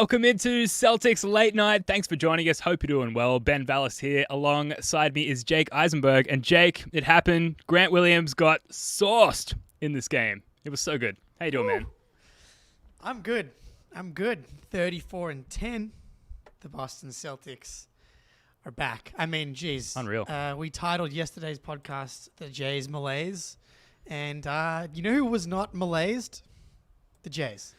Welcome into Celtics Late Night. Thanks for joining us. Hope you're doing well. Ben Vallis here. Alongside me is Jake Eisenberg. And Jake, it happened. Grant Williams got sauced in this game. It was so good. How you doing, man? I'm good. 34-10. The Boston Celtics are back. I mean, geez. Unreal. We titled yesterday's podcast The Jays Malaise. And you know who was not malaised? The Jays.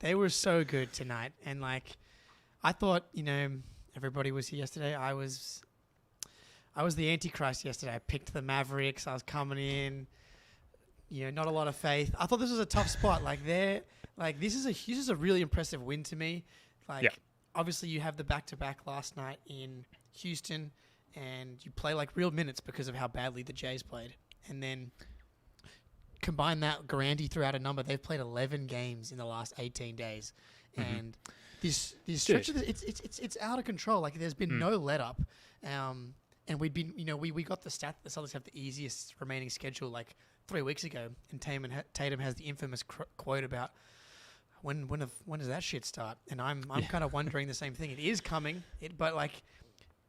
They were so good tonight. And I thought, everybody was here yesterday. I was the Antichrist yesterday. I picked the Mavericks. I was coming in, not a lot of faith. I thought this was a tough spot. This is a really impressive win to me. Obviously you have the back-to-back last night in Houston, and you play real minutes because of how badly the Jays played. And then combine that, Garandy threw out a number. They've played 11 games in the last 18 days. Mm-hmm. And this stretch of it's out of control. There's been no let up. And we'd been, we got the stat that the Celtics have the easiest remaining schedule 3 weeks ago. And Tatum has the infamous quote about when does that shit start? And I'm kind of wondering the same thing. It is coming, but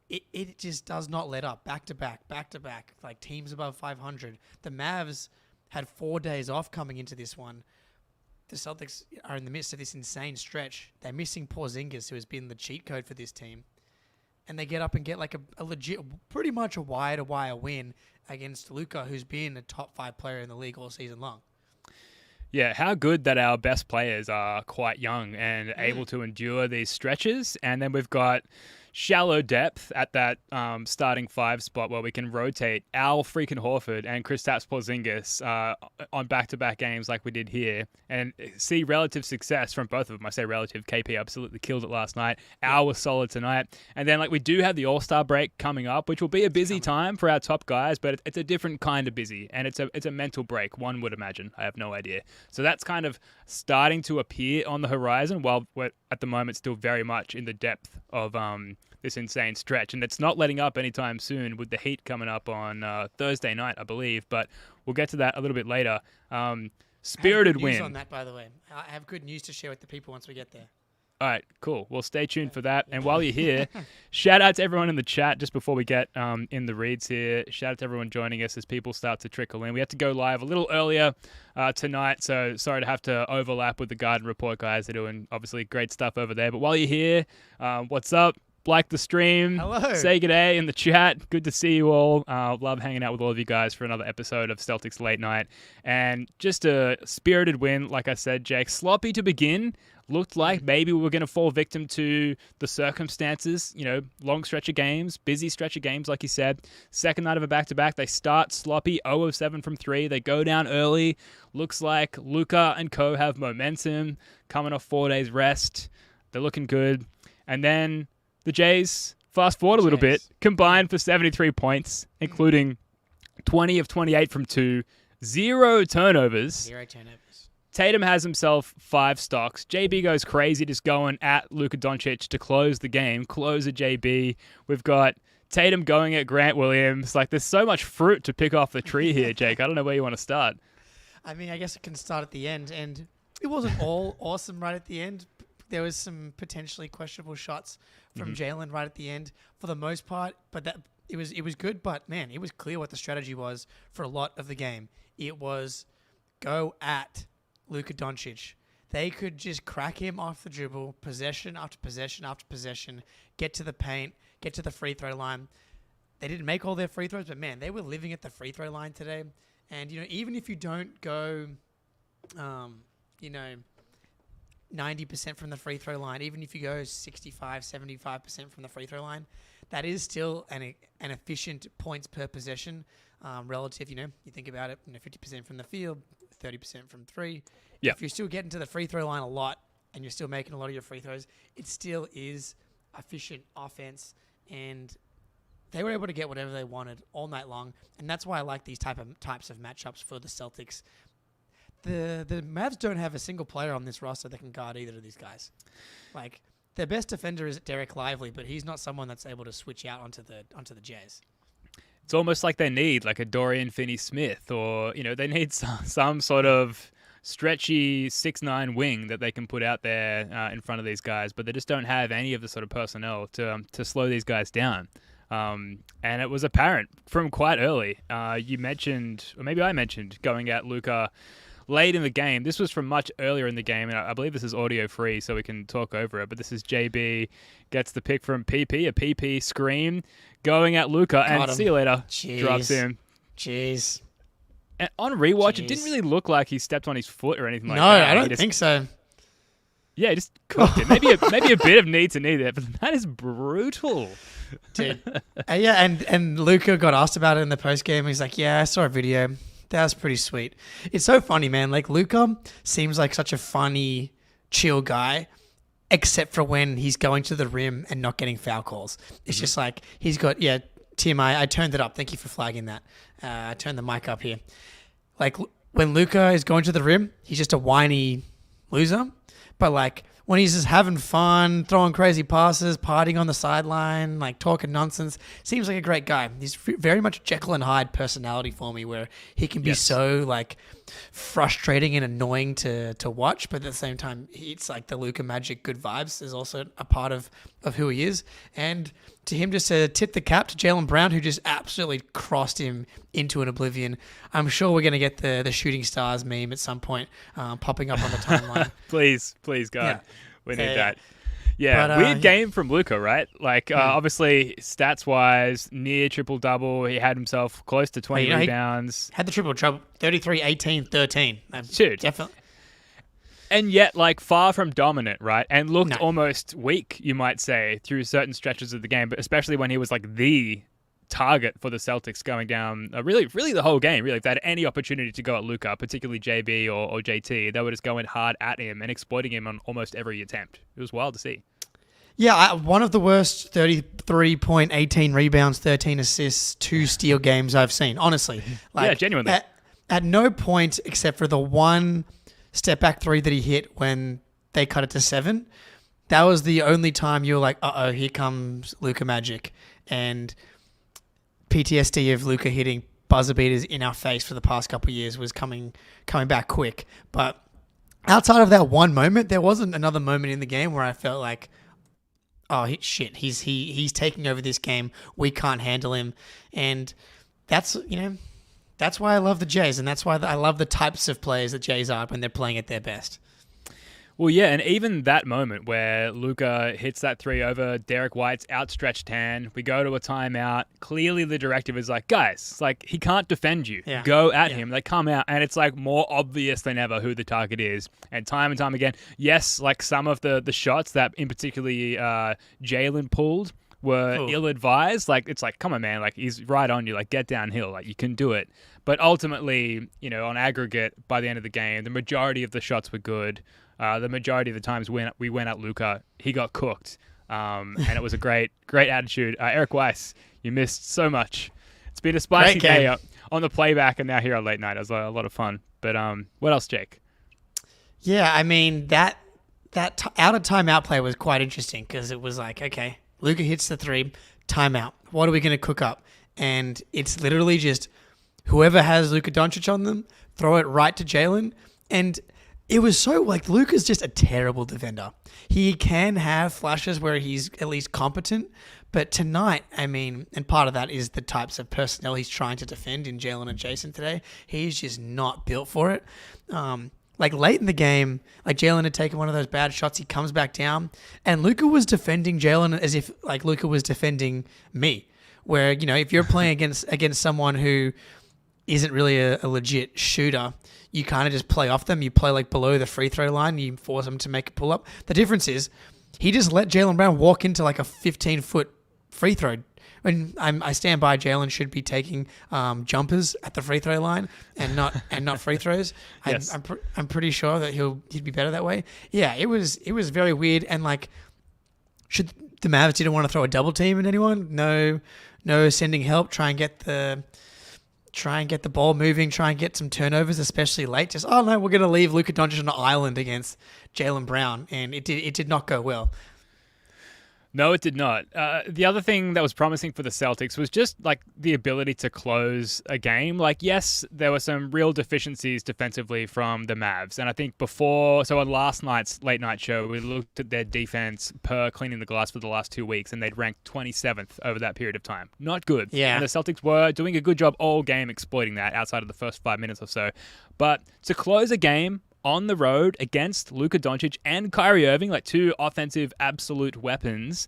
it just does not let up. Back to back. Teams above 500. The Mavs had 4 days off coming into this one. The Celtics are in the midst of this insane stretch. They're missing Porzingis, who has been the cheat code for this team. And they get up and get a legit, pretty much a wire-to-wire win against Luka, who's been a top 5 player in the league all season long. Yeah, how good that our best players are quite young and able to endure these stretches. And then we've got shallow depth at that starting 5 spot where we can rotate Al freaking Horford and Kristaps Porzingis on back-to-back games like we did here and see relative success from both of them. I say relative. KP absolutely killed it last night. Al was solid tonight. And then we do have the All-Star break coming up, which will be a busy time for our top guys, but it's a different kind of busy, and it's a mental break, one would imagine. I have no idea. So that's kind of starting to appear on the horizon while we're at the moment still very much in the depth of this insane stretch, and it's not letting up anytime soon with the Heat coming up on Thursday night, I believe, but we'll get to that a little bit later. Spirited win. On that, by the way. I have good news to share with the people once we get there. All right, cool. Well, stay tuned for that. And while you're here, shout out to everyone in the chat just before we get in the reads here. Shout out to everyone joining us as people start to trickle in. We had to go live a little earlier tonight, so sorry to have to overlap with the Garden Report guys. They're doing, obviously, great stuff over there. But while you're here, what's up? Like the stream. Hello. Say good day in the chat. Good to see you all. Love hanging out with all of you guys for another episode of Celtics Late Night. And just a spirited win, like I said, Jake. Sloppy to begin. Looked like maybe we were going to fall victim to the circumstances. Long stretch of games, busy stretch of games, like you said. Second night of a back-to-back. They start sloppy, 0 of 7 from 3. They go down early. Looks like Luka and co have momentum. Coming off 4 days rest. They're looking good. And then the Jays, fast forward a little bit, combined for 73 points, including 20 of 28 from 2, 0 turnovers. 0 turnovers. Tatum has himself 5 stocks. JB goes crazy just going at Luka Doncic to close the game, close at JB. We've got Tatum going at Grant Williams. There's so much fruit to pick off the tree here, Jake. I don't know where you want to start. I mean, I guess it can start at the end, and it wasn't all awesome right at the end. There was some potentially questionable shots from Jalen right at the end for the most part, but it was good. But man, it was clear what the strategy was for a lot of the game. It was go at Luka Doncic. They could just crack him off the dribble, possession after possession after possession, get to the paint, get to the free throw line. They didn't make all their free throws, but man, they were living at the free throw line today. And even if you don't go, 90% from the free throw line, even if you go 65, 75% from the free throw line, that is still an efficient points per possession relative. You think about it, 50% from the field, 30% from 3. Yeah. If you're still getting to the free throw line a lot and you're still making a lot of your free throws, it still is efficient offense. And they were able to get whatever they wanted all night long. And that's why I like these types of matchups for the Celtics. The Mavs don't have a single player on this roster that can guard either of these guys. Their best defender is Derek Lively, but he's not someone that's able to switch out onto the Jazz. It's almost like they need a Dorian Finney-Smith, or they need some sort of stretchy 6'9" wing that they can put out there in front of these guys, but they just don't have any of the sort of personnel to slow these guys down. And it was apparent from quite early. You mentioned, or maybe I mentioned, going at Luka late in the game. This was from much earlier in the game, and I believe this is audio free, so we can talk over it. But this is JB gets the pick from PP, a PP screen, going at Luka, and see you later. Jeez. Drops him. Jeez. And on rewatch, it didn't really look like he stepped on his foot or anything like that. No, I don't think so. Yeah, he just cooked it. Maybe a bit of knee to knee there, but that is brutal. Dude. Yeah, and Luka got asked about it in the post game. He's like, yeah, I saw a video. That was pretty sweet. It's so funny, man. Like, Luka seems like such a funny, chill guy, except for when he's going to the rim and not getting foul calls. It's just like, he's got, yeah, Tim, I turned it up. Thank you for flagging that. I turned the mic up here. Like, when Luka is going to the rim, he's just a whiny loser. But, like, when he's just having fun, throwing crazy passes, partying on the sideline, like talking nonsense, seems like a great guy. He's very much Jekyll and Hyde personality for me, where he can be so like frustrating and annoying to watch, but at the same time, it's like the Luka magic good vibes is also a part of who he is. And to him just to tip the cap to Jaylen Brown, who just absolutely crossed him into an oblivion. I'm sure we're going to get the shooting stars meme at some point popping up on the timeline. Please, God. Yeah. We need that. Yeah, but, weird game from Luka, right? Like, obviously, stats-wise, near triple-double. He had himself close to 20 rebounds. Had the triple-double, 33, 18, 13. Dude. Definitely. And yet, like, far from dominant, right? And looked almost weak, you might say, through certain stretches of the game, but especially when he was, like, the target for the Celtics going down really the whole game. Really, if they had any opportunity to go at Luka, particularly JB or JT, they were just going hard at him and exploiting him on almost every attempt. It was wild to see. Yeah, one of the worst 33.18 rebounds, 13 assists, 2 steal games I've seen, honestly. Like, yeah, genuinely. At no point, except for the one step back three that he hit when they cut it to 7, that was the only time you were like, uh-oh, here comes Luka magic. And PTSD of Luka hitting buzzer beaters in our face for the past couple of years was coming back quick. But outside of that one moment, there wasn't another moment in the game where I felt like, oh shit, he's taking over this game. We can't handle him, and that's why I love the Jays, and that's why I love the types of players that Jays are when they're playing at their best. Well, yeah, and even that moment where Luka hits that three over Derek White's outstretched hand, we go to a timeout. Clearly the directive is like, guys, like, he can't defend you. Yeah. Go at him. They come out, and it's like more obvious than ever who the target is. And time again, yes, like some of the shots that in particularly Jaylen pulled were ill-advised. Like, it's like, come on, man, like, he's right on you. Like, get downhill. Like, you can do it. But ultimately, on aggregate, by the end of the game, the majority of the shots were good. The majority of the times when we went at Luka, he got cooked. And it was a great attitude. Eric Weiss, you missed so much. It's been a spicy day on the playback and now here on Late Night. It was a lot of fun. But what else, Jake? Yeah, I mean, that out of timeout play was quite interesting because it was like, okay, Luka hits the 3, timeout. What are we going to cook up? And it's literally just whoever has Luka Doncic on them, throw it right to Jaylen. And it was so, like, Luka's just a terrible defender. He can have flashes where he's at least competent, but tonight, I mean, and part of that is the types of personnel he's trying to defend in Jaylen and Jason today. He's just not built for it. Like, late in the game, like, Jaylen had taken one of those bad shots. He comes back down, and Luka was defending Jaylen as if, like, Luka was defending me, where, if you're playing against someone who isn't really a legit shooter, you kind of just play off them. You play like below the free throw line. You force them to make a pull up. The difference is he just let Jaylen Brown walk into like a 15-foot free throw. And I stand by Jaylen should be taking jumpers at the free throw line and not free throws. Yes. I'm pretty sure that he'd be better that way. Yeah, it was very weird. And like, should the Mavs didn't want to throw a double team at anyone? No sending help. Try and get the ball moving, try and get some turnovers, especially late. Just, oh no, we're going to leave Luka Doncic on an island against Jaylen Brown, and it did not go well. No, it did not. The other thing that was promising for the Celtics was just like the ability to close a game. Like, yes, there were some real deficiencies defensively from the Mavs. And I think on last night's late night show, we looked at their defense per cleaning the glass for the last 2 weeks, and they'd ranked 27th over that period of time. Not good. Yeah. And the Celtics were doing a good job all game exploiting that outside of the first 5 minutes or so. But to close a game on the road against Luka Doncic and Kyrie Irving, like two offensive absolute weapons,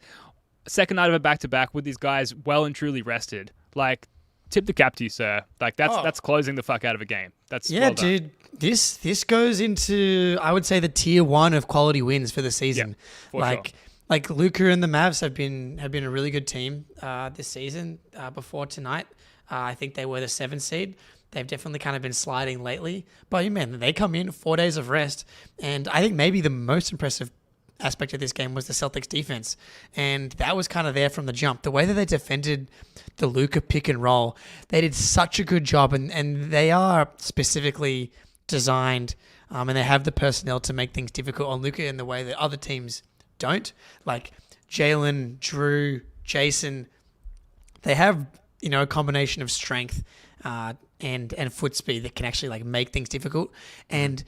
second night of a back-to-back with these guys well and truly rested. Like, tip the cap to you, sir. Like, that's closing the fuck out of a game. That's well done. Dude. This goes into, I would say, the tier 1 of quality wins for the season. Yeah, sure. Like Luka and the Mavs have been a really good team this season. Before tonight, I think they were the 7th seed. They've definitely kind of been sliding lately. But, man, they come in 4 days of rest. And I think maybe the most impressive aspect of this game was the Celtics defense. And that was kind of there from the jump. The way that they defended the Luka pick and roll, they did such a good job. And they are specifically designed and they have the personnel to make things difficult on Luka in the way that other teams don't. Like Jalen, Drew, Jason, they have, a combination of strength and foot speed that can actually like make things difficult. And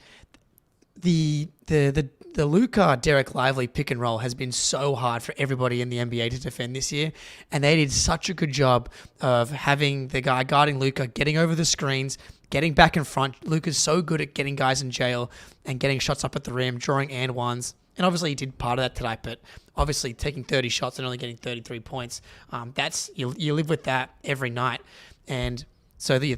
the Luka Derek Lively pick and roll has been so hard for everybody in the NBA to defend this year, and they did such a good job of having the guy guarding Luka, getting over the screens, getting back in front. Luka's so good at getting guys in jail and getting shots up at the rim, drawing and ones. And obviously he did part of that tonight, but obviously taking 30 shots and only getting 33 points, that's you live with that every night. And so they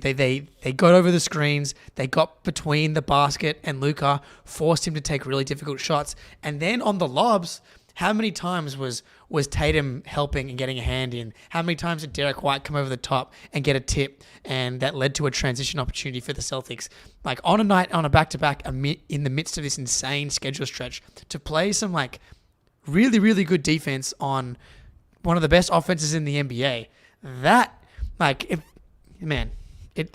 got over the screens, they got between the basket and Luka, forced him to take really difficult shots. And then on the lobs, how many times was Tatum helping and getting a hand in? How many times did Derek White come over the top and get a tip? And that led to a transition opportunity for the Celtics. Like on a night, on a back-to-back, in the midst of this insane schedule stretch, to play some like really, really good defense on one of the best offenses in the NBA. That, like,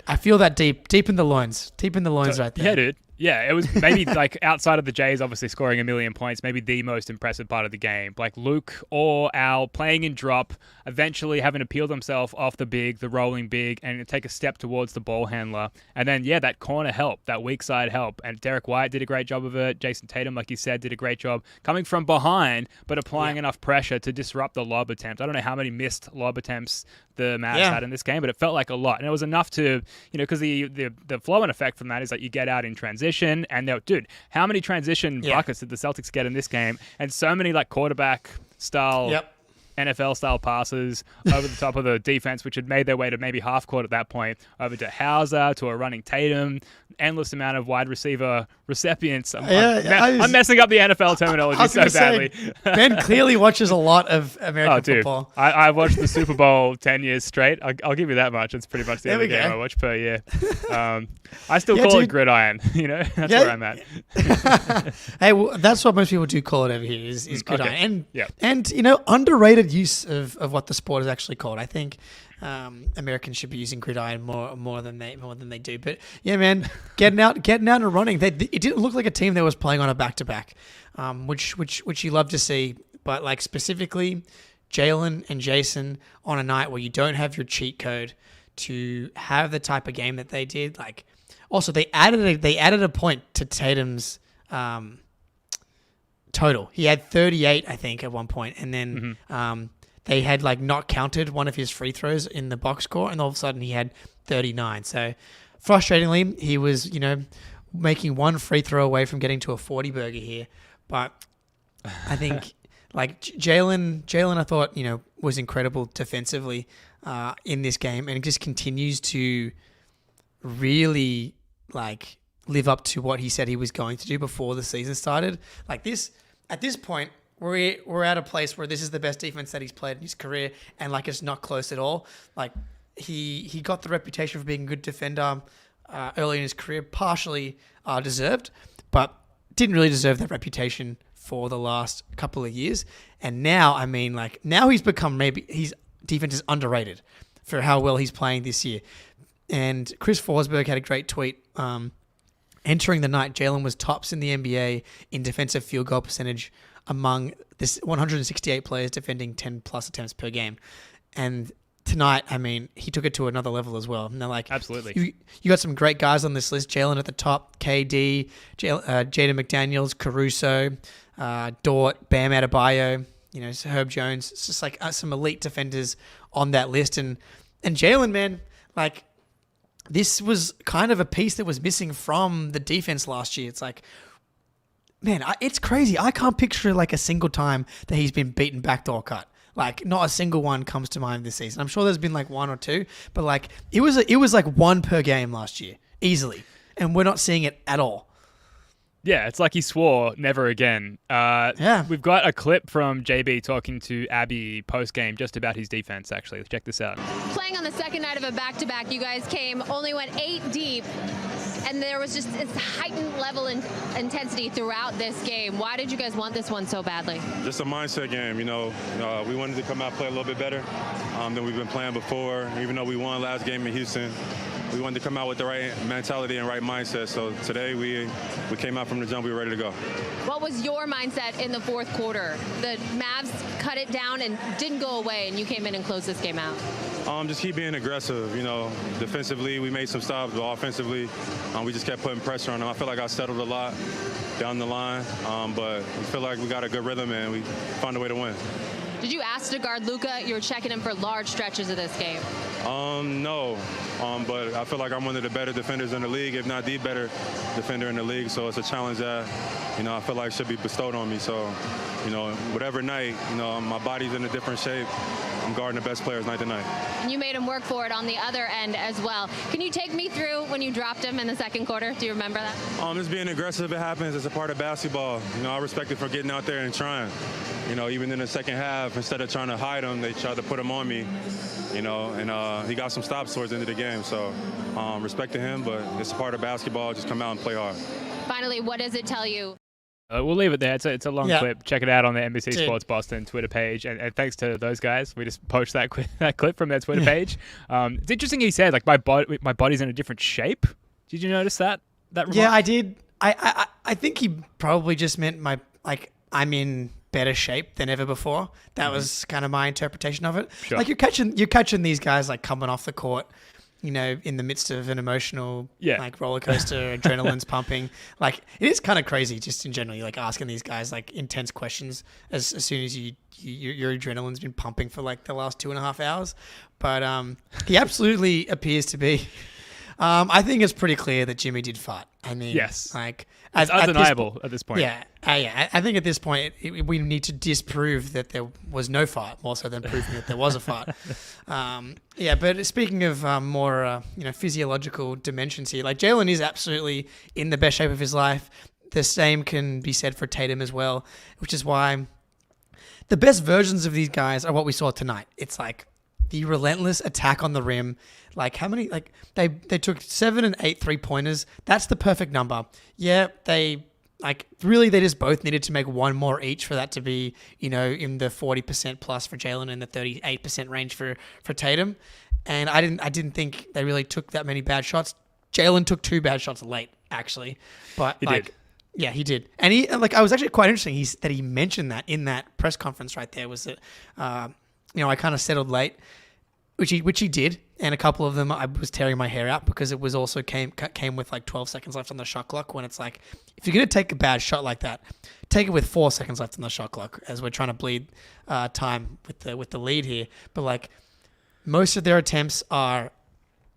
I feel that deep in the loins right there. Yeah, dude. Yeah, it was maybe like outside of the Jays obviously scoring 1 million points, maybe the most impressive part of the game. Like Luke or Al playing in drop, eventually having to peel themselves off the rolling big, and take a step towards the ball handler. And then, that corner help, that weak side help. And Derek White did a great job of it. Jason Tatum, like you said, did a great job coming from behind, but applying enough pressure to disrupt the lob attempt. I don't know how many missed lob attempts the Mavs had in this game, but it felt like a lot. And it was enough to, because the flow and effect from that is that you get out in transition. And dude, how many transition buckets did the Celtics get in this game? And so many like quarterback style, NFL style passes over the top of the defense, which had made their way to maybe half court at that point, over to Hauser, to a running Tatum, endless amount of wide receiver recipients. I'm messing up the NFL terminology so badly. Ben clearly watches a lot of American football. I've watched the Super Bowl 10 years straight. I'll give you that much. It's pretty much the only game I watch per year. I still call it gridiron. That's where I'm at. Hey, well, that's what most people do call it over here is gridiron. And underrated use of what the sport is actually called. I think Americans should be using gridiron more than they do. But yeah, man, getting out and running. It didn't look like a team that was playing on a back-to-back, which you love to see. But like specifically, Jalen and Jason on a night where you don't have your cheat code to have the type of game that they did. Like, also they added a point to Tatum's total. He had 38, I think, at one point, and then they had like not counted one of his free throws in the box score, and all of a sudden he had 39. So frustratingly, he was, making one free throw away from getting to a 40 burger here. But I think like Jalen, I thought, was incredible defensively in this game, and it just continues to really like live up to what he said he was going to do before the season started. Like this, at this point, we're at a place where this is the best defense that he's played in his career, and like it's not close at all. Like he got the reputation for being a good defender early in his career, partially deserved, but didn't really deserve that reputation for the last couple of years. And now, now he's become his defense is underrated for how well he's playing this year. And Chris Forsberg had a great tweet. Entering the night, Jalen was tops in the NBA in defensive field goal percentage among this 168 players defending 10 plus attempts per game. And tonight, I mean, he took it to another level as well. And they're like, absolutely. You got some great guys on this list. Jalen at the top, KD, Jaden McDaniels, Caruso, Dort, Bam Adebayo, Herb Jones. It's just like some elite defenders on that list. And Jalen, man, like, this was kind of a piece that was missing from the defense last year. It's like, man, it's crazy. I can't picture like a single time that he's been beaten backdoor cut. Like, not a single one comes to mind this season. I'm sure there's been like one or two, but like it was like one per game last year, easily, and we're not seeing it at all. Yeah, it's like he swore never again. Yeah. We've got a clip from JB talking to Abby post-game just about his defense, actually. Check this out. Playing on the second night of a back-to-back, you guys only went 8 deep, and there was just this heightened level and intensity throughout this game. Why did you guys want this one so badly? Just a mindset game, we wanted to come out play a little bit better than we've been playing before. Even though we won last game in Houston, we wanted to come out with the right mentality and right mindset. So today we came out from the jump, we were ready to go. What was your mindset in the fourth quarter? The Mavs cut it down and didn't go away, and you came in and closed this game out. Just keep being aggressive. Defensively, we made some stops, but offensively, we just kept putting pressure on them. I feel like I settled a lot down the line, but we feel like we got a good rhythm and we found a way to win. Did you ask to guard Luka? You were checking him for large stretches of this game. No, but I feel like I'm one of the better defenders in the league, if not the better defender in the league. So it's a challenge that, I feel like should be bestowed on me. So, whatever night, my body's in a different shape. I'm guarding the best players night to night. And you made him work for it on the other end as well. Can you take me through when you dropped him in the second quarter? Do you remember that? Just being aggressive, it happens. It's a part of basketball. I respect it for getting out there and trying. Even in the second half, instead of trying to hide him, they tried to put him on me. And he got some stops towards the end of the game. So respect to him, but it's a part of basketball. Just come out and play hard. Finally, what does it tell you? We'll leave it there. It's a long clip. Check it out on the NBC Sports Boston Twitter page. And thanks to those guys. We just post that clip from their Twitter page. It's interesting he said, like, my body's in a different shape. Did you notice that remark? Yeah, I did. I think he probably just meant I'm in better shape than ever before. That was kind of my interpretation of it. Sure. Like, you're catching these guys like coming off the court, in the midst of an emotional like roller coaster, adrenaline's pumping. Like, it is kind of crazy just in general. You're like asking these guys like intense questions as soon as your adrenaline's been pumping for like the last 2.5 hours. But he absolutely appears to be. I think it's pretty clear that Jimmy did fart. I mean, yes, like it's undeniable at this point. Yeah, I think at this point we need to disprove that there was no fart more so than proving that there was a fart. But speaking of more physiological dimensions here, like Jalen is absolutely in the best shape of his life. The same can be said for Tatum as well, which is why the best versions of these guys are what we saw tonight. It's like the relentless attack on the rim. Like, how many, like, they took 7 and 8 3-pointers. That's the perfect number. Yeah, they just both needed to make one more each for that to be, in the 40% plus for Jalen and the 38% range for Tatum. And I didn't think they really took that many bad shots. Jalen took 2 bad shots late, actually. But he did. Yeah, he did. And I was actually quite interesting that he mentioned that in that press conference right there, was that, I kind of settled late, which he did. And a couple of them, I was tearing my hair out because it was also came with like 12 seconds left on the shot clock. When it's like, if you're going to take a bad shot like that, take it with 4 seconds left on the shot clock, as we're trying to bleed time with the lead here. But like, most of their attempts are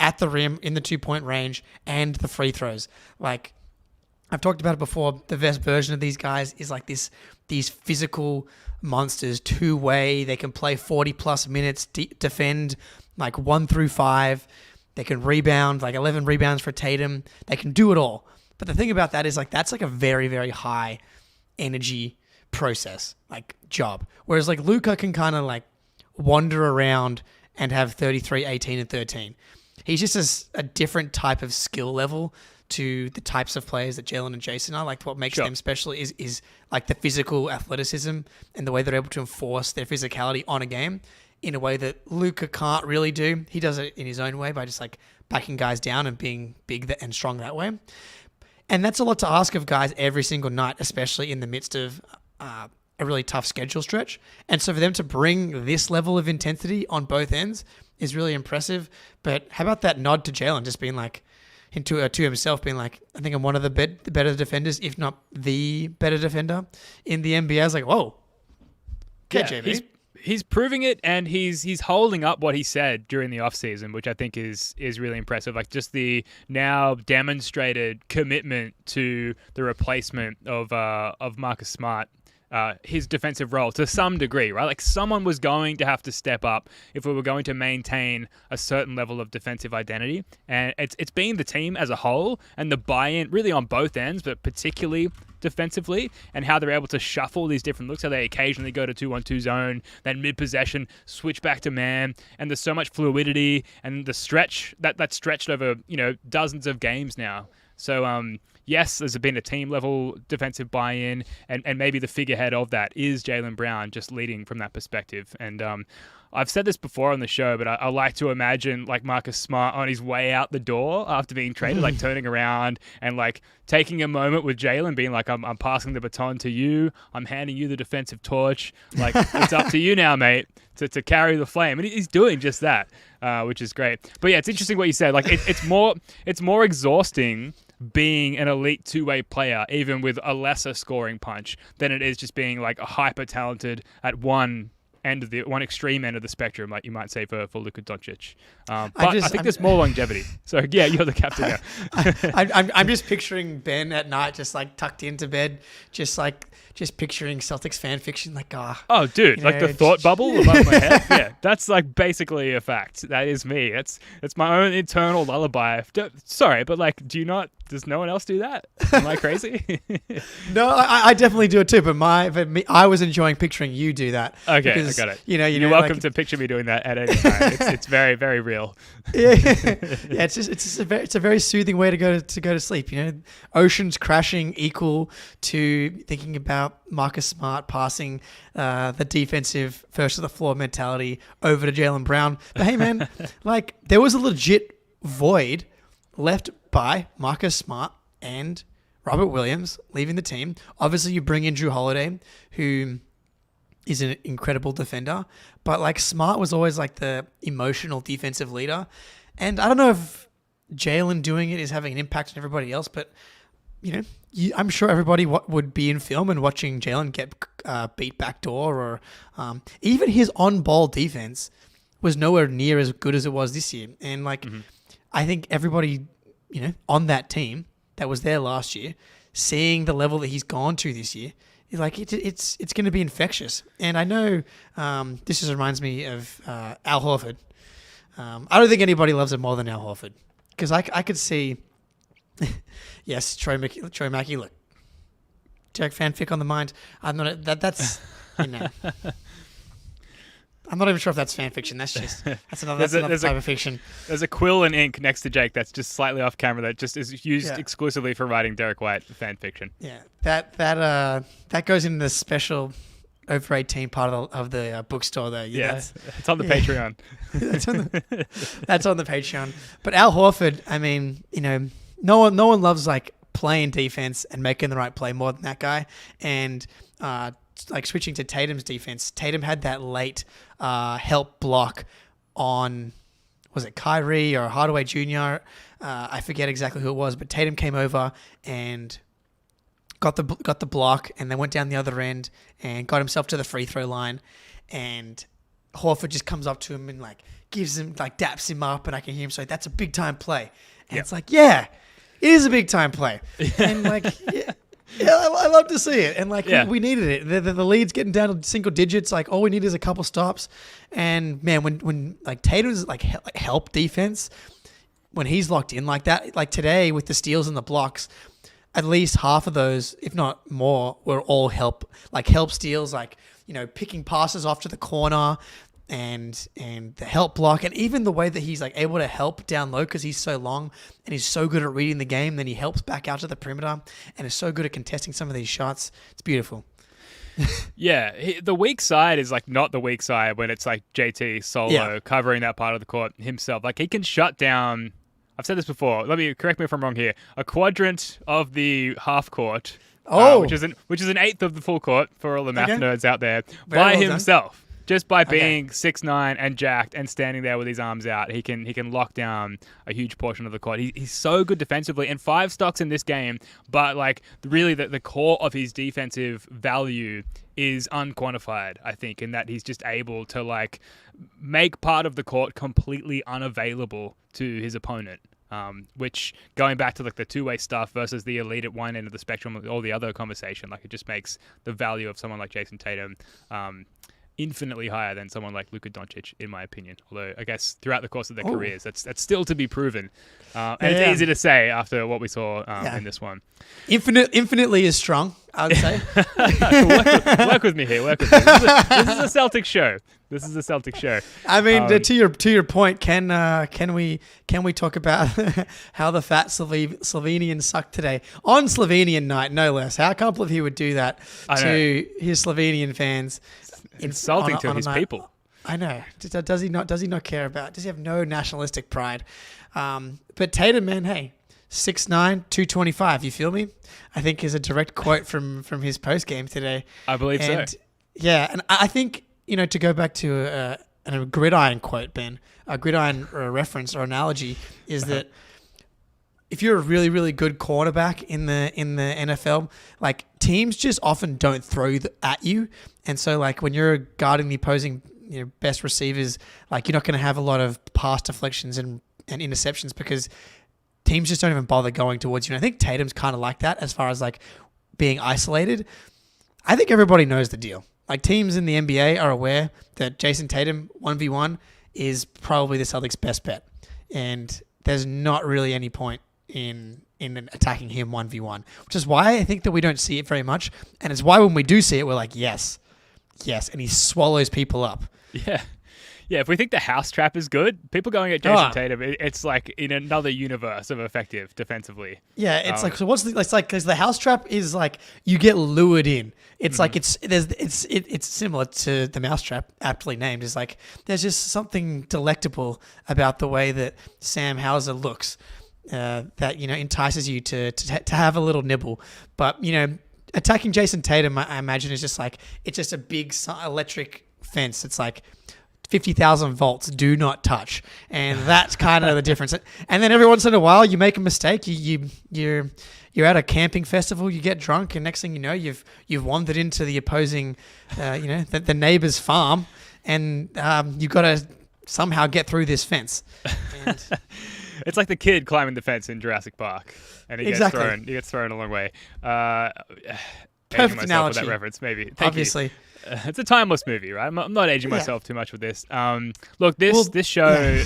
at the rim, in the 2-point range, and the free throws. Like, I've talked about it before. The best version of these guys is like these physical monsters, two-way. They can play 40 plus minutes, defend like 1 through 5. They can rebound, like 11 rebounds for Tatum. They can do it all. But the thing about that is like, that's like a very, very high energy process, like job. Whereas like Luka can kind of like wander around and have 33, 18, and 13. He's just a different type of skill level to the types of players that Jalen and Jason are. Like, what makes them special is like the physical athleticism and the way they're able to enforce their physicality on a game in a way that Luka can't really do. He does it in his own way by just like backing guys down and being big and strong that way. And that's a lot to ask of guys every single night, especially in the midst of a a really tough schedule stretch. And so for them to bring this level of intensity on both ends is really impressive. But how about that nod to Jalen just being like, to himself being like, I think I'm one of the better defenders, if not the better defender in the NBA. I was like, whoa. Okay, JB. He's proving it, and he's holding up what he said during the offseason, which I think is really impressive. Like, just the now demonstrated commitment to the replacement of Marcus Smart, his defensive role to some degree, right? Like, someone was going to have to step up if we were going to maintain a certain level of defensive identity. And it's been the team as a whole and the buy-in really on both ends, but particularly defensively, and how they're able to shuffle these different looks, how they occasionally go to 2-1-2 zone, then mid-possession, switch back to man, and there's so much fluidity, and the stretch, that's stretched over, dozens of games now. So, yes, there's been a team-level defensive buy-in, and maybe the figurehead of that is Jaylen Brown, just leading from that perspective. And I've said this before on the show, but I like to imagine like Marcus Smart on his way out the door after being traded, like turning around and like taking a moment with Jaylen, being like, I'm passing the baton to you. I'm handing you the defensive torch. Like, it's up to you now, mate, to carry the flame. And he's doing just that, which is great. But yeah, it's interesting what you said. Like, it's more exhausting being an elite two-way player, even with a lesser scoring punch, than it is just being like a hyper talented at one extreme end of the spectrum, like you might say for Luka Doncic. But I think there's more longevity. So yeah, you're the captain now. I'm just picturing Ben at night, just like tucked into bed, just picturing Celtics fan fiction, like oh, dude, like the thought bubble above my head. Yeah, that's like basically a fact. That is me. That's my own internal lullaby. Sorry, but like, does no one else do that? Am I crazy? No, I definitely do it too. But I was enjoying picturing you do that. Okay, I got it. You're welcome to picture me doing that at any time. It's very, very real. Yeah, it's a very soothing way to go to sleep. Oceans crashing equal to thinking about Marcus Smart passing the defensive first to the floor mentality over to Jaylen Brown. But hey, man, like there was a legit void left by Marcus Smart and Robert Williams leaving the team. Obviously, you bring in Drew Holiday, who is an incredible defender, but like Smart was always like the emotional defensive leader. And I don't know if Jaylen doing it is having an impact on everybody else, but I'm sure everybody would be in film and watching Jaylen get beat backdoor, or even his on-ball defense was nowhere near as good as it was this year. And like, I think everybody, on that team that was there last year, seeing the level that he's gone to this year, like it's going to be infectious. And I know this just reminds me of Al Horford. I don't think anybody loves it more than Al Horford, because I could see, yes, Troy Mackey, look, Jack fanfic on the mind. I'm not that's I'm not even sure if that's fan fiction. That's another type of fiction. There's a quill and ink next to Jake that's just slightly off camera that just is used exclusively for writing Derek White fan fiction. Yeah, that goes in the special over 18 part of the bookstore though. Yeah, it's on the Patreon. That's on the Patreon. But Al Horford, I mean, no one loves like playing defense and making the right play more than that guy. And like switching to Tatum's defense, Tatum had that late help block on, was it Kyrie or Hardaway Jr.? I forget exactly who it was, but Tatum came over and got the block, and then went down the other end and got himself to the free throw line. And Horford just comes up to him and like gives him, like daps him up, and I can hear him say, "That's a big time play." And it's like, yeah, it is a big time play. And like, I love to see it. And like, we needed it. The lead's getting down to single digits. Like, all we need is a couple stops. And man, when like Tatum's like help defense, when he's locked in like that, like today with the steals and the blocks, at least half of those, if not more, were all help steals, like, picking passes off to the corner and the help block, and even the way that he's like able to help down low because he's so long and he's so good at reading the game. Then he helps back out to the perimeter and is so good at contesting some of these shots. It's beautiful. The weak side is like not the weak side when it's like JT solo covering that part of the court himself. Like, he can shut down, I've said this before, correct me if I'm wrong here, a quadrant of the half court which is an eighth of the full court for all the math Okay. nerds out there, Very by well done. himself. Just by Okay. being 6'9" and jacked and standing there with his arms out, he can lock down a huge portion of the court. He's so good defensively, and 5 stocks in this game. But like really, the core of his defensive value is unquantified. I think, in that he's just able to like make part of the court completely unavailable to his opponent. Which, going back to like the two-way stuff versus the elite at one end of the spectrum, all the other conversation, like it just makes the value of someone like Jason Tatum infinitely higher than someone like Luka Doncic, in my opinion. Although I guess throughout the course of their careers, that's still to be proven. And it's easy to say after what we saw in this one. Infinitely is strong, I would say. work with me here. Work with me. This is a Celtics show. This is a Celtics show. I mean, to your point, can we talk about how the fat Slovenian sucked today on Slovenian night, no less? How I can't believe he would do that to his Slovenian fans. Insulting to his people. I know. Does he not care about? Does he have no nationalistic pride? But Tatum, man, hey, 6'9", 225. You feel me? I think is a direct quote from his post game today. I believe so. Yeah, and I think, to go back to a gridiron quote, Ben, a gridiron reference or analogy is that if you're a really, really good quarterback in the NFL, like teams just often don't throw at you. And so like when you're guarding the opposing best receivers, like you're not going to have a lot of pass deflections and interceptions because teams just don't even bother going towards you. And I think Tatum's kind of like that as far as like being isolated. I think everybody knows the deal. Like teams in the NBA are aware that Jason Tatum 1v1 is probably the Celtics' best bet. And there's not really any point in attacking him 1v1, which is why I think that we don't see it very much. And it's why when we do see it, we're like, yes. And he swallows people up. Yeah. Yeah, if we think the house trap is good, people going at Jason Tatum, it's like in another universe of effective defensively. Yeah, it's like, so what's it's like, because the house trap is like you get lured in. It's like it's similar to the mouse trap, aptly named. It's like there's just something delectable about the way that Sam Hauser looks that entices you to have a little nibble. But attacking Jason Tatum, I imagine, is just like it's just a big electric fence. It's like 50,000 volts, do not touch. And that's kind of the difference. And then every once in a while, you make a mistake. You're at a camping festival, you get drunk, and next thing you know, you've wandered into the opposing, the neighbor's farm, and you've got to somehow get through this fence. And it's like the kid climbing the fence in Jurassic Park, and he gets thrown a long way. Perfect analogy. For that reference, maybe. Obviously. It's a timeless movie, right? I'm not aging myself too much with this. Look, this show... Yeah.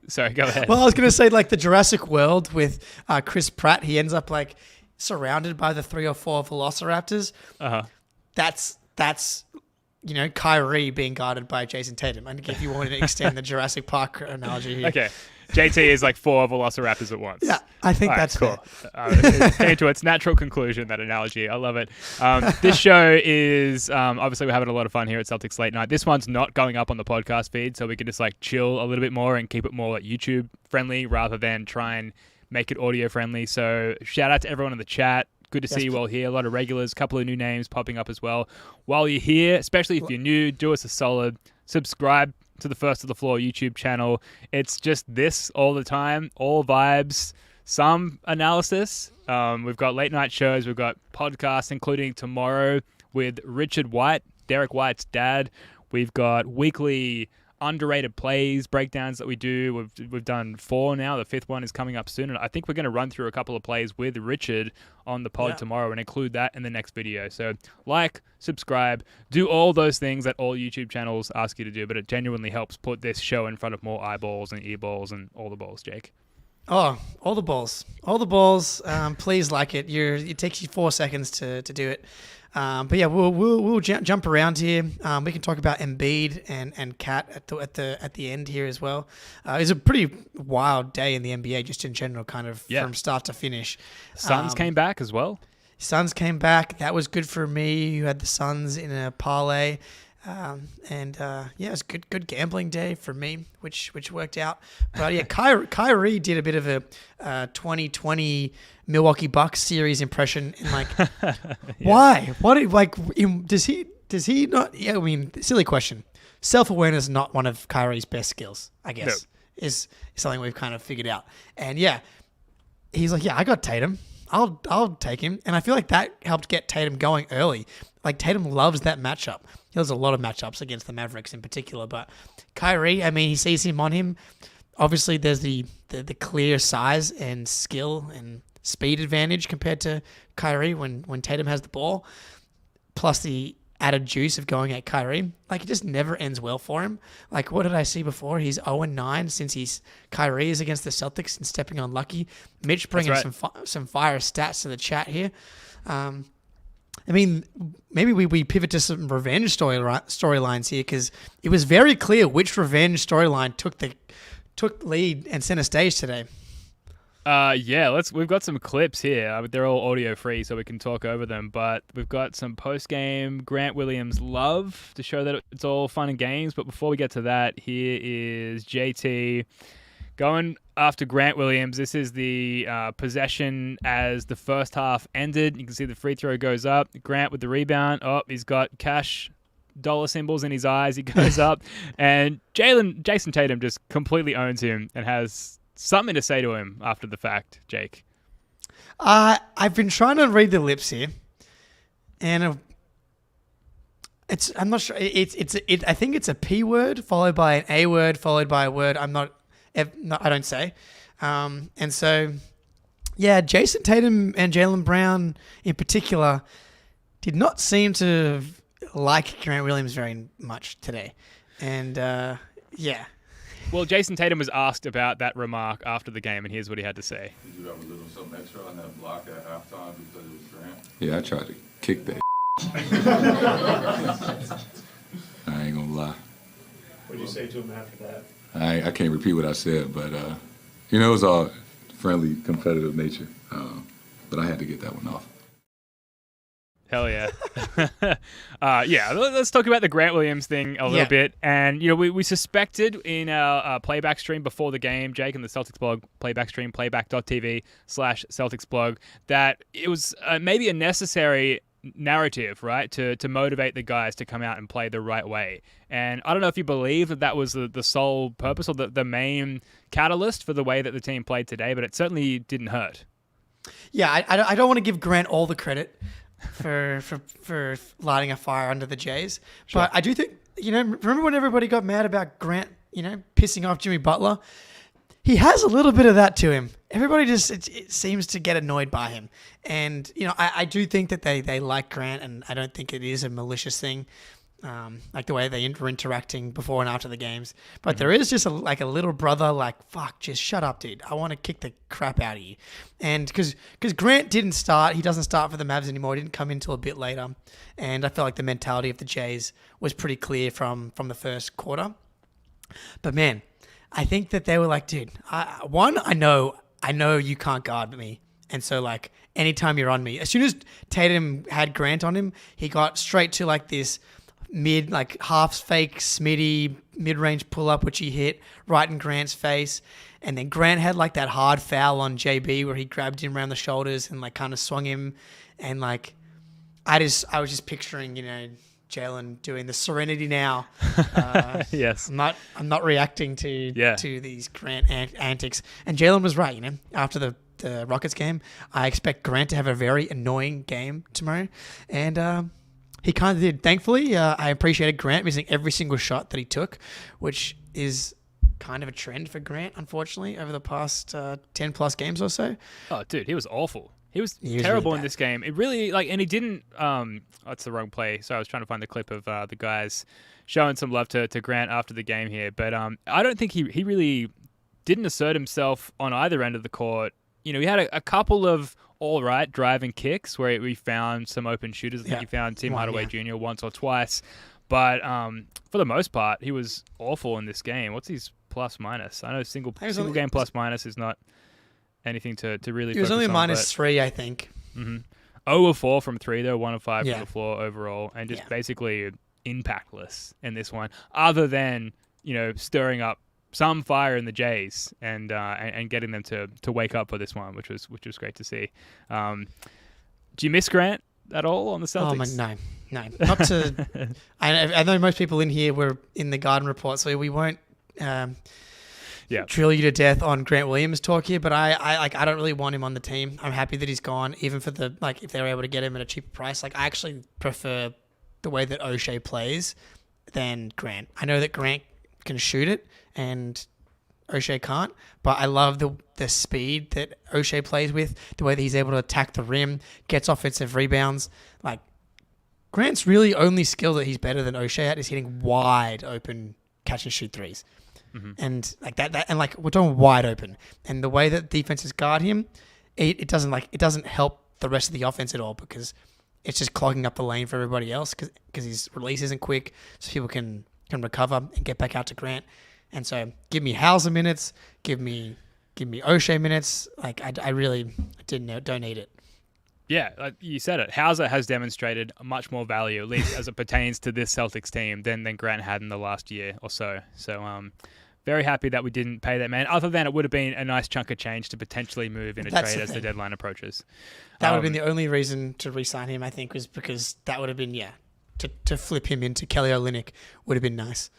Sorry, go ahead. Well, I was going to say, like, the Jurassic World with Chris Pratt, he ends up, like, surrounded by the 3 or 4 velociraptors. Uh-huh. That's Kyrie being guarded by Jason Tatum. And if you wanted to extend the Jurassic Park analogy here. Okay. JT is like 4 velociraptors at once. Yeah, I think that's cool. It came to its natural conclusion, that analogy. I love it. This show is, obviously we're having a lot of fun here at Celtics Late Night. This one's not going up on the podcast feed, so we can just like chill a little bit more and keep it more like YouTube friendly rather than try and make it audio friendly. So shout out to everyone in the chat. Good to see you all here. A lot of regulars, a couple of new names popping up as well. While you're here, especially if you're new, do us a solid. Subscribe to the First to the Floor YouTube channel. It's just this all the time, all vibes, some analysis. We've got late night shows. We've got podcasts, including tomorrow with Richard White, Derek White's dad. We've got weekly underrated plays, breakdowns that we do. We've done 4 now. The 5th one is coming up soon. And I think we're going to run through a couple of plays with Richard on the pod tomorrow and include that in the next video. So like, subscribe, do all those things that all YouTube channels ask you to do, but it genuinely helps put this show in front of more eyeballs and earballs and all the balls, Jake. Oh, all the balls. All the balls. Please like it. It takes you 4 seconds to do it. But yeah, we'll jump around here. We can talk about Embiid and Cat at the end here as well. It's a pretty wild day in the NBA, just in general, kind of from start to finish. Suns came back as well. Suns came back. That was good for me. You had the Suns in a parlay. Yeah, it was good gambling day for me, which worked out. But yeah, Kyrie did a bit of a 2020 Milwaukee Bucks series impression, and like, why? Does he not? Yeah, I mean, silly question. Self-awareness is not one of Kyrie's best skills, I guess, is something we've kind of figured out. And yeah, he's like, yeah, I got Tatum. I'll take him. And I feel like that helped get Tatum going early. Like, Tatum loves that matchup. He loves a lot of matchups against the Mavericks in particular. But Kyrie, I mean, he sees him on him. Obviously, there's the clear size and skill and speed advantage compared to Kyrie when Tatum has the ball. Plus the added juice of going at Kyrie. Like, it just never ends well for him. Like, what did I see before? He's 0-9 since Kyrie is against the Celtics and stepping on Lucky. Mitch bringing some fire stats to the chat here. I mean, maybe we pivot to some revenge storylines here, because it was very clear which revenge storyline took lead and center stage today. We've got some clips here. They're all audio free, so we can talk over them. But we've got some post-game Grant Williams love to show that it's all fun and games. But before we get to that, here is JT going after Grant Williams. This is the possession as the first half ended. You can see the free throw goes up. Grant with the rebound. Oh, he's got cash dollar symbols in his eyes. He goes up, and Jason Tatum just completely owns him and has something to say to him after the fact, Jake. I've been trying to read the lips here, and I'm not sure. I think it's a P word followed by an A word followed by a word I don't say. And so, yeah, Jason Tatum and Jaylen Brown in particular did not seem to like Grant Williams very much today. And yeah. Well, Jason Tatum was asked about that remark after the game, and here's what he had to say. Did you have a little something extra on that block at halftime because it was Grant? Yeah, I tried to kick that. I ain't gonna lie. What did you say to him after that? I can't repeat what I said, but it was all friendly, competitive nature. But I had to get that one off. Hell yeah. Let's talk about the Grant Williams thing a little bit. And, we suspected in our playback stream before the game, Jake, and the Celtics blog, playback stream, playback.tv/Celtics blog, that it was maybe a necessary narrative, right, to motivate the guys to come out and play the right way. And I don't know if you believe that was the sole purpose or the main catalyst for the way that the team played today, but it certainly didn't hurt. Yeah, I don't want to give Grant all the credit for lighting a fire under the Jays. Sure. But I do think, remember when everybody got mad about Grant, pissing off Jimmy Butler? He has a little bit of that to him. Everybody just it seems to get annoyed by him. And, I do think that they like Grant, and I don't think it is a malicious thing, like the way they were interacting before and after the games. But there is just a little brother like, fuck, just shut up, dude. I want to kick the crap out of you. And because Grant didn't start, he doesn't start for the Mavs anymore. He didn't come in until a bit later. And I feel like the mentality of the Jays was pretty clear from the first quarter. But, man, I think that they were like, dude, I know you can't guard me. And so, like, anytime you're on me, as soon as Tatum had Grant on him, he got straight to, like, this half fake Smitty mid-range pull-up, which he hit right in Grant's face. And then Grant had, like, that hard foul on JB where he grabbed him around the shoulders and, like, kind of swung him. And, like, I was just picturing, Jaylen doing the Serenity Now. Yes. I'm not reacting to these Grant antics. And Jaylen was right, after the Rockets game. I expect Grant to have a very annoying game tomorrow. And he kind of did. Thankfully, I appreciated Grant missing every single shot that he took, which is kind of a trend for Grant, unfortunately, over the past 10-plus games or so. Oh, dude, he was awful. He was terrible really in this game. It really, and he didn't, that's the wrong play. So I was trying to find the clip of the guys showing some love to Grant after the game here. But I don't think he really didn't assert himself on either end of the court. He had a couple of all right driving kicks where we found some open shooters. I think he found Tim Hardaway Jr. once or twice. But for the most part, he was awful in this game. What's his plus minus? I know single game plus minus is not anything to really focus on. It was only -3, I think. 0 of 4 from 3, though, 1 of 5 from the floor overall. And just basically impactless in this one, other than stirring up some fire in the Jays and getting them to wake up for this one, which was great to see. Do you miss Grant at all on the Celtics? Oh, no, not to. I know most people in here were in the Garden Report, so we won't drill you to death on Grant Williams talk here. But I don't really want him on the team. I'm happy that he's gone, even for the if they were able to get him at a cheaper price. I actually prefer the way that O'Shea plays than Grant. I know that Grant can shoot it and O'Shea can't, but I love the speed that O'Shea plays with, the way that he's able to attack the rim, gets offensive rebounds. Grant's really only skill that he's better than O'Shea at is hitting wide open catch and shoot threes. Mm-hmm. And we're talking wide open. And the way that defenses guard him, it doesn't help the rest of the offense at all, because it's just clogging up the lane for everybody else because his release isn't quick, so people can recover and get back out to Grant. And so give me Hauser minutes, give me O'Shea minutes. I really don't need it. Yeah, you said it. Hauser has demonstrated much more value, at least as it pertains to this Celtics team, than Grant had in the last year or so. So very happy that we didn't pay that man, other than it would have been a nice chunk of change to potentially move in a trade as the deadline approaches. That would have been the only reason to re-sign him, I think, was because that would have been, to flip him into Kelly Olynyk would have been nice.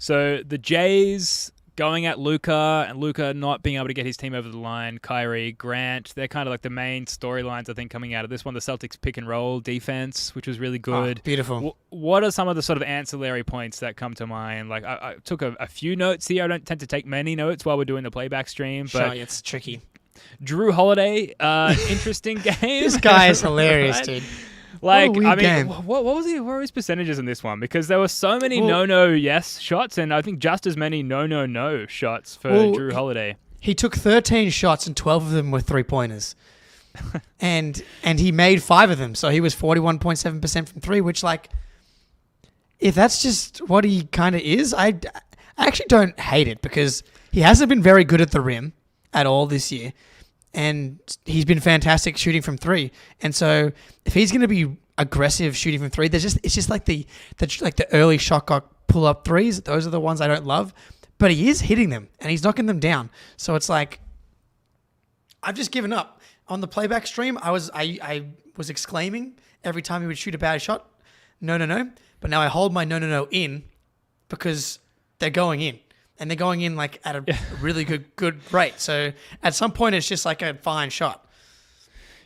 So the Jays going at Luka, and Luka not being able to get his team over the line, Kyrie, Grant, they're kind of like the main storylines, I think, coming out of this one. The Celtics pick and roll defense, which was really good. Oh, beautiful. What are some of the sort of ancillary points that come to mind? I took a few notes here. I don't tend to take many notes while we're doing the playback stream, but sure, it's tricky. Drew Holiday, interesting game. This guy is hilarious, dude. What were his percentages in this one? Because there were so many no yes shots, and I think just as many no shots for Drew Holiday. He took 13 shots and 12 of them were 3-pointers. and he made 5 of them, so he was 41.7% from 3, which, if that's just what he kind of is, I actually don't hate it, because he hasn't been very good at the rim at all this year. And he's been fantastic shooting from 3. And so if he's going to be aggressive shooting from 3, it's just the early shot clock pull up threes. Those are the ones I don't love, but he is hitting them and he's knocking them down. So it's I've just given up on the playback stream. I was exclaiming every time he would shoot a bad shot. No. But now I hold my no in, because they're going in. And they're going in at a really good rate. So at some point, it's just a fine shot.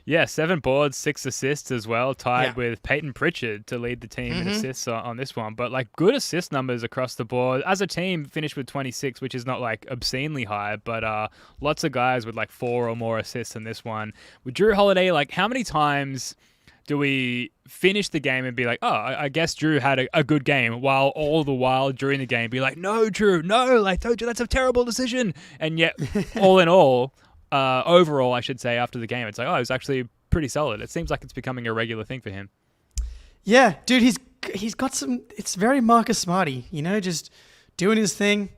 Yeah, 7 boards, 6 assists as well, tied with Peyton Pritchard to lead the team in assists on this one. But good assist numbers across the board. As a team, finished with 26, which is not obscenely high, but lots of guys with 4 or more assists in this one. With Drew Holiday, how many times do we finish the game and be I guess Drew had a good game, while all the while during the game be no, Drew, no, told you that's a terrible decision. And yet, all in all, overall, I should say, after the game, it's it was actually pretty solid. It seems like it's becoming a regular thing for him. Yeah, dude, he's got some, it's very Marcus Smarty, just doing his thing.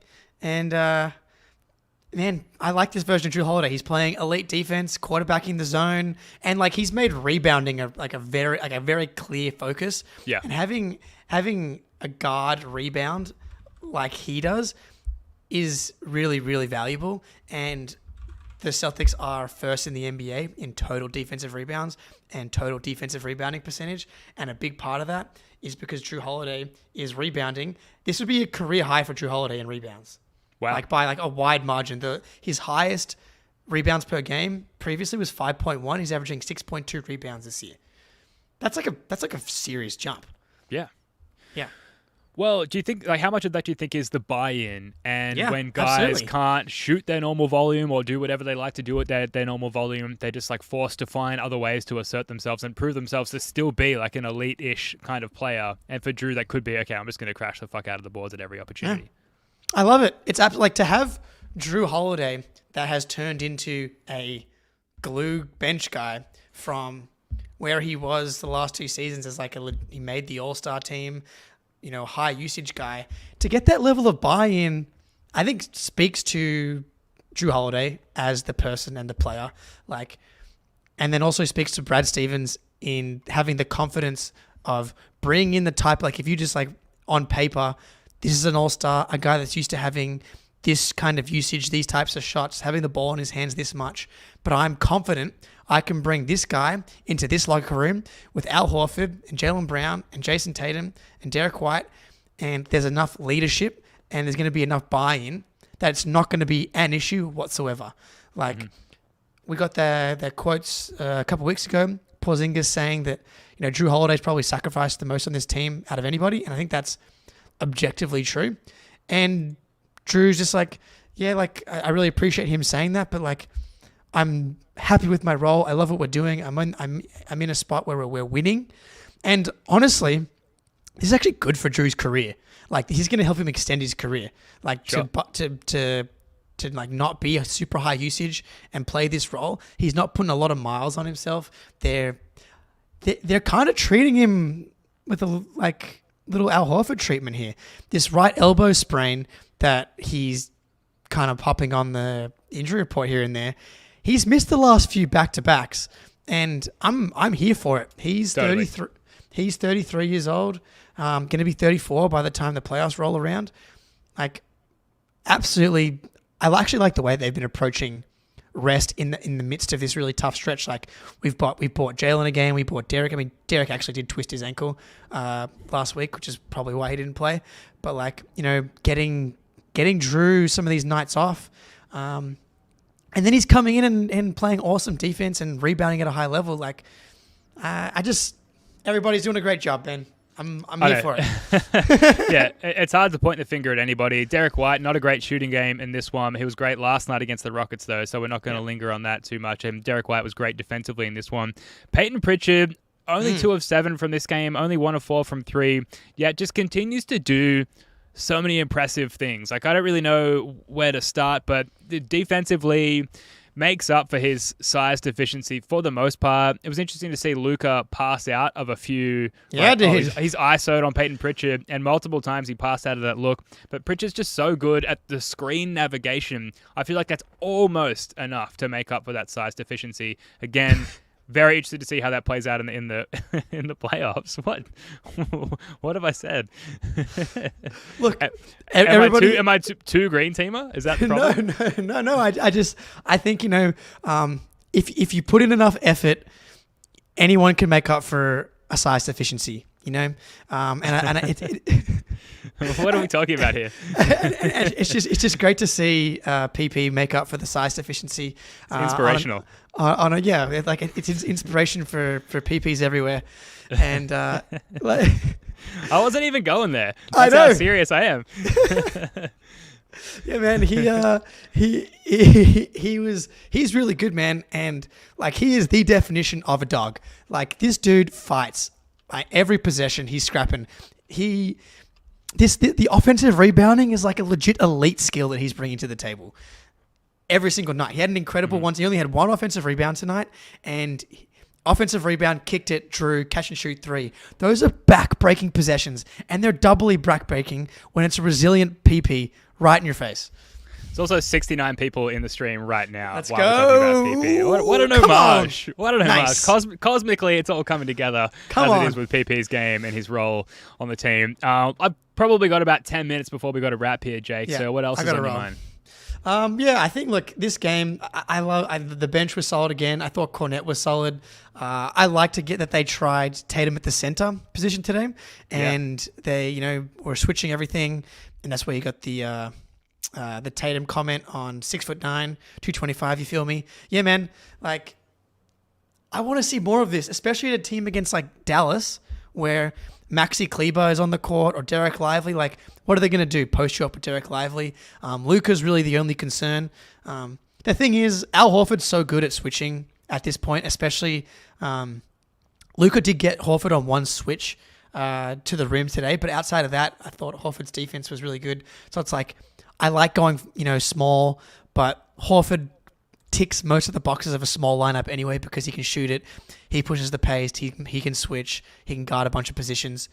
And, man, I like this version of Drew Holiday. He's playing elite defense, quarterbacking the zone, and he's made rebounding a very clear focus. Yeah. And having a guard rebound like he does is really, really valuable. And the Celtics are first in the NBA in total defensive rebounds and total defensive rebounding percentage. And a big part of that is because Drew Holiday is rebounding. This would be a career high for Drew Holiday in rebounds. Wow. By a wide margin. His highest rebounds per game previously was 5.1. He's averaging 6.2 rebounds this year. That's a serious jump. Yeah. Yeah. Well, do you think how much of that do you think is the buy-in, and when guys absolutely. can't shoot their normal volume or do whatever they like to do at their normal volume, they're just forced to find other ways to assert themselves and prove themselves to still be an elite-ish kind of player. And for Drew, that could be, okay, I'm just going to crash the fuck out of the boards at every opportunity. Yeah. I love it. It's to have Drew Holiday that has turned into a glue bench guy from where he was the last 2 seasons as he made the All-Star team, high usage guy. To get that level of buy-in, I think speaks to Drew Holiday as the person and the player. And then also speaks to Brad Stevens in having the confidence of bringing in the type, like if you just like on paper, this is an all-star, a guy that's used to having this kind of usage, these types of shots, having the ball in his hands this much. But I'm confident I can bring this guy into this locker room with Al Horford and Jaylen Brown and Jason Tatum and Derek White, and there's enough leadership and there's going to be enough buy-in that it's not going to be an issue whatsoever. Like, we got the quotes a couple of weeks ago, Porzingis saying that, Drew Holiday's probably sacrificed the most on this team out of anybody, and I think that's objectively true. And Drew's just like, yeah, like, I really appreciate him saying that, but like, I'm happy with my role. I love what we're doing. I'm in a spot where we're winning. And honestly, this is actually good for Drew's career. Like, he's going to help him extend his career. Like, sure. to like not be a super high usage and play this role. He's not putting a lot of miles on himself. They're kind of treating him with a like little Al Horford treatment here. This right elbow sprain that he's kind of popping on the injury report here and there. He's missed the last few back-to-backs, and I'm here for it. He's Totally. 33. He's 33 years old. Going to be 34 by the time the playoffs roll around. Like, absolutely, I actually like the way they've been approaching rest in the midst of this really tough stretch. Like, we bought Jaylen again. We bought Derek. I mean, Derek actually did twist his ankle last week, which is probably why he didn't play. But like, getting Drew some of these nights off. And then he's coming in and playing awesome defense and rebounding at a high level. Like, everybody's doing a great job, Ben. I'm here for it. Yeah, it's hard to point the finger at anybody. Derek White, not a great shooting game in this one. He was great last night against the Rockets, though, so we're not going to linger on that too much. And Derek White was great defensively in this one. Peyton Pritchard, only 2 of 7 from this game, only 1 of 4 from 3, yet just continues to do so many impressive things. Like, I don't really know where to start, but defensively makes up for his size deficiency for the most part. It was interesting to see Luka pass out of a few. Yeah, dude. He's ISO'd on Peyton Pritchard, and multiple times he passed out of that look. But Pritchard's just so good at the screen navigation. I feel like that's almost enough to make up for that size deficiency. Again, very interested to see how that plays out in the in the playoffs. What have I said? Look, am I too green teamer? Is that the problem? No. I think if you put in enough effort, anyone can make up for a size deficiency. What are we talking about here? and it's just great to see PP make up for the size deficiency. It's inspirational. It's inspiration for PPs everywhere. And I wasn't even going there. I That's know. how serious I am. Yeah, man. He's really good, man. And like, he is the definition of a dog. Like, this dude fights. Like, every possession he's scrapping. The offensive rebounding is like a legit elite skill that he's bringing to the table. Every single night. He had an incredible one. He only had 1 offensive rebound tonight, and offensive rebound, kicked it, Drew, catch and shoot 3. Those are back-breaking possessions, and they're doubly back-breaking when it's a resilient PP right in your face. There's also 69 people in the stream right now. Let's while we're talking about go. PP. What an Come homage. on. What an homage. Nice. Cosmically, it's all coming together Come as on. it is with PP's game and his role on the team. I've probably got about 10 minutes before we got to wrap here, Jake. Yeah, So what else I is gotta on your roll. mind? I think, look, this game, the bench was solid again. I thought Cornette was solid. I like to get that they tried Tatum at the center position today, and they, were switching everything, and that's where you got the Tatum comment on 6'9", 225. You feel me? Yeah, man. Like, I want to see more of this, especially at a team against like Dallas, where Maxi Kleber is on the court, or Derek Lively. Like, what are they going to do? Post you up with Derek Lively? Luka's really the only concern. The thing is, Al Horford's so good at switching at this point, especially Luka did get Horford on one switch to the rim today, but outside of that, I thought Horford's defense was really good. So it's like, I like going, small, but Horford ticks most of the boxes of a small lineup anyway because he can shoot it. He pushes the pace. He can switch. He can guard a bunch of positions.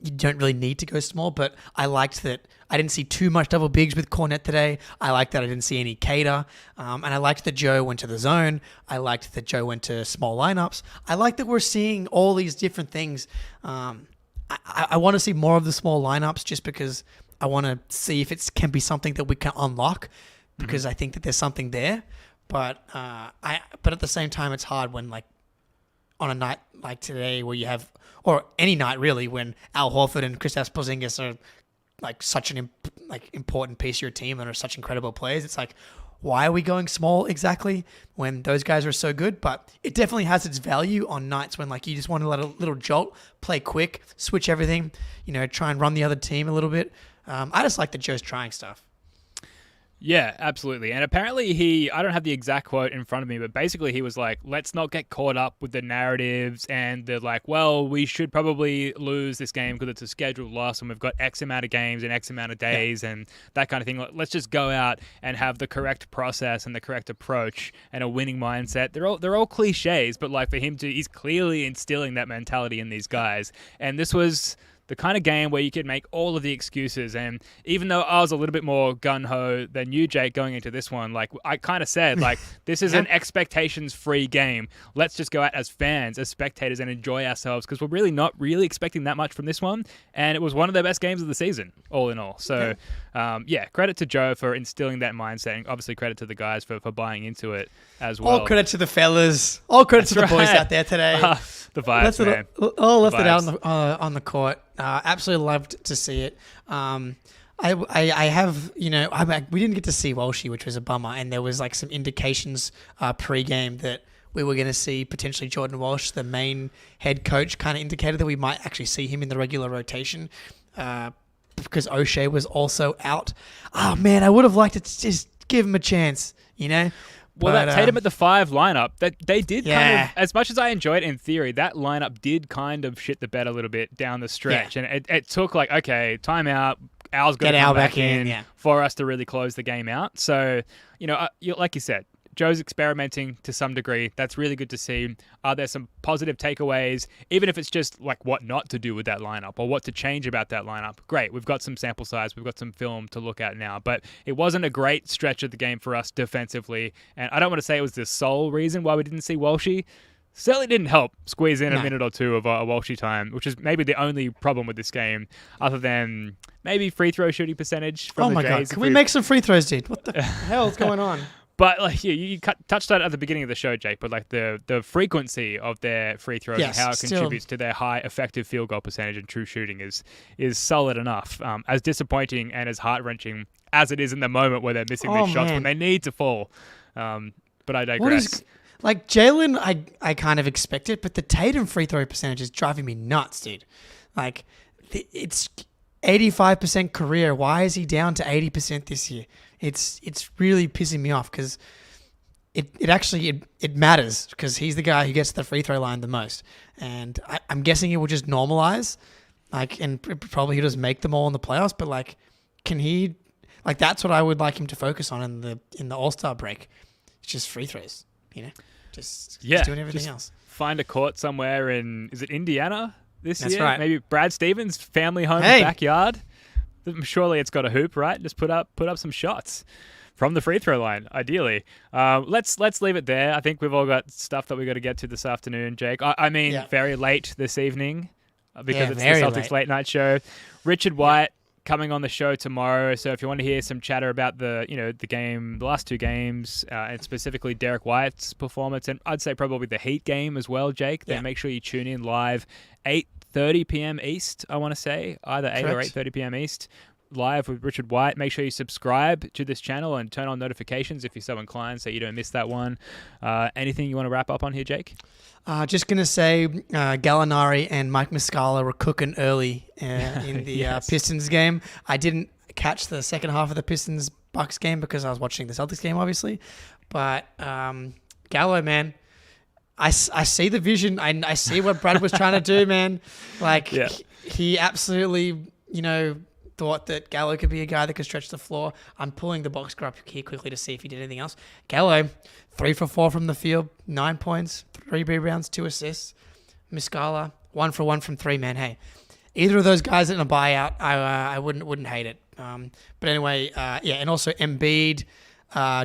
you don't really need to go small, but I liked that I didn't see too much double bigs with Cornet today. I liked that I didn't see any Cater. And I liked that Joe went to the zone. I liked that Joe went to small lineups. I like that we're seeing all these different things. I want to see more of the small lineups just because I want to see if it can be something that we can unlock because I think that there's something there. But at the same time, it's hard when like on a night like today where you have, or any night really, when Al Horford and Kristaps Porzingis are like such an important piece of your team and are such incredible players. It's like, why are we going small exactly when those guys are so good? But it definitely has its value on nights when like you just want to let a little jolt, play quick, switch everything, try and run the other team a little bit. I just like that Joe's trying stuff. Yeah, absolutely. And apparently I don't have the exact quote in front of me, but basically he was like, let's not get caught up with the narratives and the like, well, we should probably lose this game because it's a scheduled loss and we've got X amount of games and X amount of days and that kind of thing. Let's just go out and have the correct process and the correct approach and a winning mindset. They're all cliches, but like for him he's clearly instilling that mentality in these guys. And this was the kind of game where you could make all of the excuses. And even though I was a little bit more gun-ho than you, Jake, going into this one, like I kind of said, like this is an expectations-free game. Let's just go out as fans, as spectators, and enjoy ourselves because we're really not really expecting that much from this one. And it was one of the best games of the season, all in all. So, credit to Joe for instilling that mindset. And obviously, credit to the guys for buying into it as well. All credit to the fellas. All credit to the boys out there today. The vibes, man. All left it out on the court. Absolutely loved to see it. I have, we didn't get to see Walshy, which was a bummer, and there was like some indications pre-game that we were going to see potentially Jordan Walsh, the main head coach, kind of indicated that we might actually see him in the regular rotation because O'Shea was also out. Oh man, I would have liked to just give him a chance, Well, that Tatum at the 5 lineup, that they did kind Yeah. of, as much as I enjoyed it in theory, that lineup did kind of shit the bed a little bit down the stretch. Yeah. And it took like, okay, timeout, Al's got to Get come Al back back in, in for us to really close the game out. So, like you said, Joe's experimenting to some degree. That's really good to see. Are there some positive takeaways, even if it's just like what not to do with that lineup or what to change about that lineup? Great. We've got some sample size. We've got some film to look at now. But it wasn't a great stretch of the game for us defensively. And I don't want to say it was the sole reason why we didn't see Walshy. Certainly didn't help squeeze in a minute or two of a Walshy time, which is maybe the only problem with this game, other than maybe free throw shooting percentage from the Jays. God. Can we make some free throws, dude? What the hell is going on? But like you touched on it at the beginning of the show, Jake. But like the frequency of their free throws and how it contributes to their high effective field goal percentage and true shooting is solid enough. As disappointing and as heart wrenching as it is in the moment where they're missing these shots when they need to fall. But I digress. Like Jalen, I kind of expect it, but the Tatum free throw percentage is driving me nuts, dude. Like it's 85% career. Why is he down to 80% this year? It's really pissing me off because it actually matters because he's the guy who gets to the free throw line the most, and I'm guessing it will just normalize, and probably he'll just make them all in the playoffs. But like, can he? Like that's what I would like him to focus on in the All-Star break. It's just free throws, just doing everything else. Find a court somewhere is it Indiana this That's year? Right. Maybe Brad Stevens' family home backyard. Surely it's got a hoop, right? Just put up some shots from the free throw line, ideally. Let's leave it there. I think we've all got stuff that we got to get to this afternoon, Jake. I mean, very late this evening because it's the Celtics late night show. Richard White coming on the show tomorrow. So if you want to hear some chatter about the game, the last two games, and specifically Derek White's performance, and I'd say probably the Heat game as well, Jake, then make sure you tune in live 8:30 p.m. East, I want to say. Either 8 or 8:30 p.m. East. Live with Richard White. Make sure you subscribe to this channel and turn on notifications if you're so inclined so you don't miss that one. Anything you want to wrap up on here, Jake? Just going to say Gallinari and Mike Muscala were cooking early in the Pistons game. I didn't catch the second half of the Pistons-Bucks game because I was watching the Celtics game, obviously. But Gallo, man, I see the vision. I see what Brad was trying to do, man. Like, he absolutely, thought that Gallo could be a guy that could stretch the floor. I'm pulling the box score up here quickly to see if he did anything else. Gallo, 3 for 4 from the field, 9 points, 3 rebounds, 2 assists. Muscala, 1 for 1 from 3, man. Hey, either of those guys in a buyout, I wouldn't hate it. But anyway, and also Embiid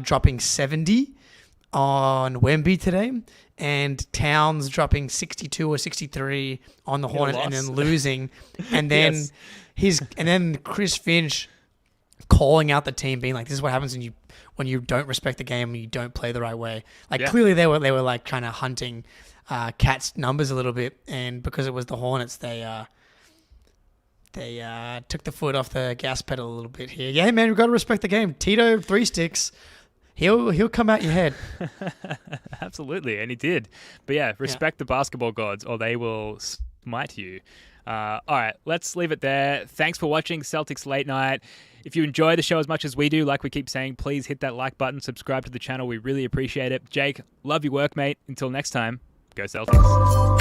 dropping 70 on Wemby today, and Towns dropping 62 or 63 on the Hornets and then losing, and then then Chris Finch calling out the team, being like, "This is what happens when you don't respect the game and you don't play the right way." Like clearly they were like kind of hunting Cat's numbers a little bit, and because it was the Hornets, they took the foot off the gas pedal a little bit here. Yeah, man, we've got to respect the game. Tito, 3 sticks. He'll come out your head. Absolutely, and he did. But yeah, respect the basketball gods or they will smite you. All right, let's leave it there. Thanks for watching Celtics Late Night. If you enjoy the show as much as we do, like we keep saying, please hit that like button, subscribe to the channel. We really appreciate it. Jake, love your work, mate. Until next time, go Celtics.